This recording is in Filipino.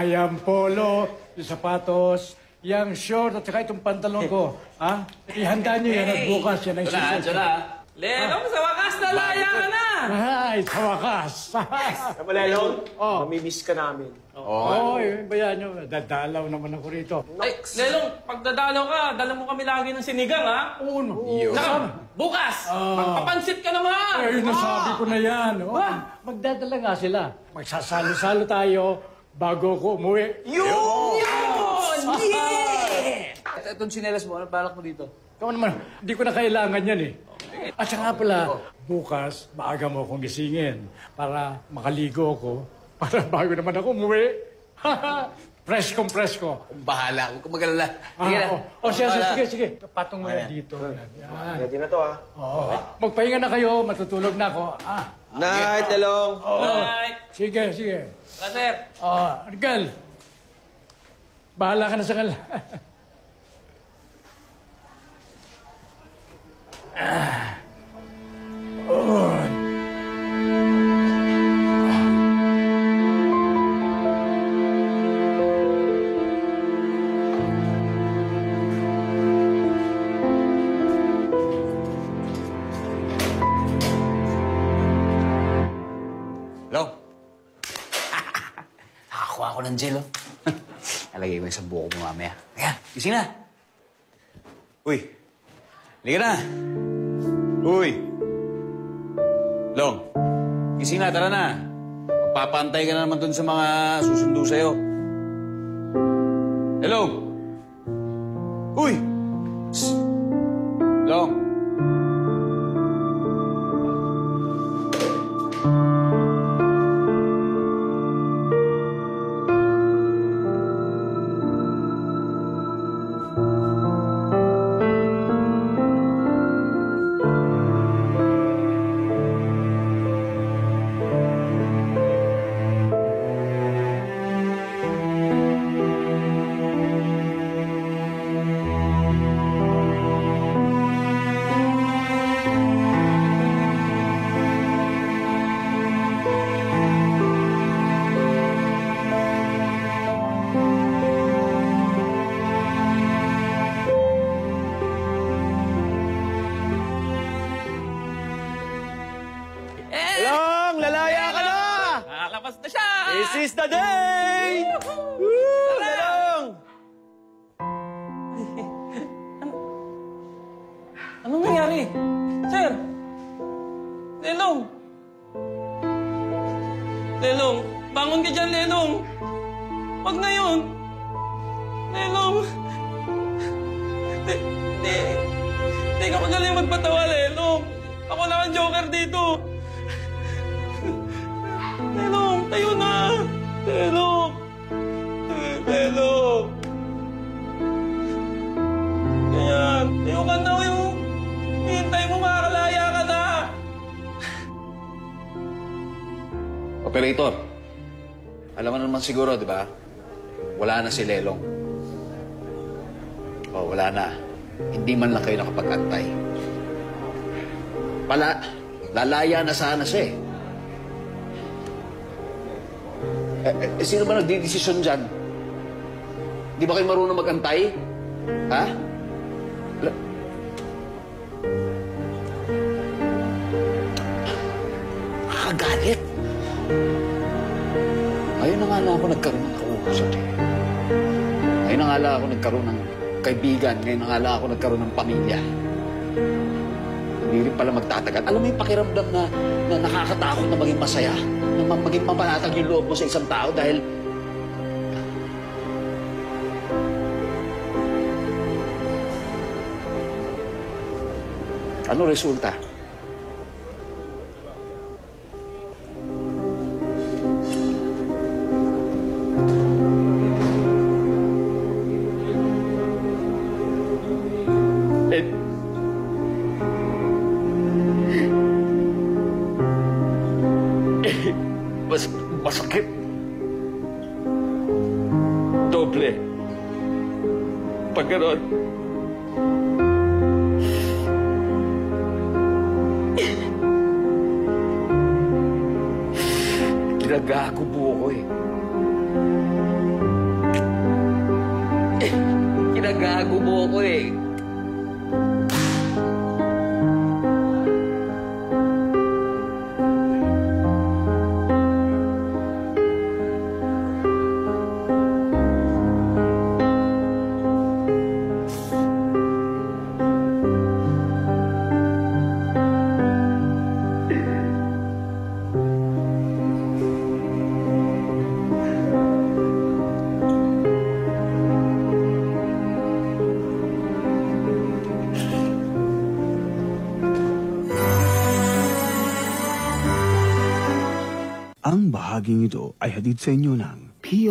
Yang polo, yung sapatos, yung short at saka itong pantalon ko. Ha? Ihanda niyo yan at bukas yan ang Diyan na. Lelong, sa wakas nalaya ka na! Ay, sa wakas. Tama, Lelong. Oh. Mamimiss ka namin. Oo, yung bayan nyo. Dadalaw naman ako rito. Ay, Lelong, pag dadalaw ka, dala mo kami lagi ng sinigang, ha? Oo, no. Saka, bukas, magpapansit ka naman! Ay, nasabi ko na yan. Oh. Magdadala nga sila. Magsasalo-salo tayo bago ko umuwi. Yun! Yeah! Itong sinelas mo, ano balak mo dito? Ikaw naman, hindi ko na kailangan yan eh. At saka pala, bukas, maaga mo akong gisingin para makaligo ako. Para bago naman ako umuwi. Presko. Bahala, huwag kang mag-alala. Sige na. Sige. Patong mo yan dito. Yan. Ready na to, ha? Oo. Magpahinga na kayo, matutulog na ako. Night, Lelong. Alright. Sige. Sir. Argal. Bahala ka na sa kanila. Hello? Nakakuha ako ng gel, oh. Nalagay ko yung sa buko mo mamaya. Ayan, gising na. Uy, halika na. Uy. Long, gising na, tara na. Magpapantay ka na naman dun sa mga susundo sa'yo. Hello? Uy! Shh. Long. Lelong, lalaya ka na! Nakakalabas na siya! This is the day! Woo! Lelong! Anong nangyari? Sir! Lelong! Lelong! Bangon ka dyan, Lelong! Wag na yun! Lelong! Di ka magaling magpatawa, Lelong! Ako lang ang joker dito! Lelong! Tayo na! Lelong! Lelong! Ganyan! Tayo ka na yung... Hintay mo, makakalaya ka na! Operator, alam mo naman siguro, di ba? Wala na si Lelong. Wala na. Hindi man lang kayo nakapag-antay. Lalaya na sana siya eh. Sino ba nagdidesisyon dyan? Di ba kayo marunong mag-antay? Ha? Nakagalit. Ngayon na nga lang ako nagkaroon ng kausap eh. Ngayon na nga lang ako nagkaroon ng kaibigan. Ngayon na nga lang ako nagkaroon ng pamilya. Hindi rin pala magtatagal. Alam mo yung pakiramdam na nakakatakot na maging masaya? Na maging mapanatag yung loob mo sa isang tao dahil... Ano resulta? Masakit. Doble. Pag gano'n. Ginagago buo ko eh. nagagubo ko eh. Ang bahaging ito ay hatid sa inyo ng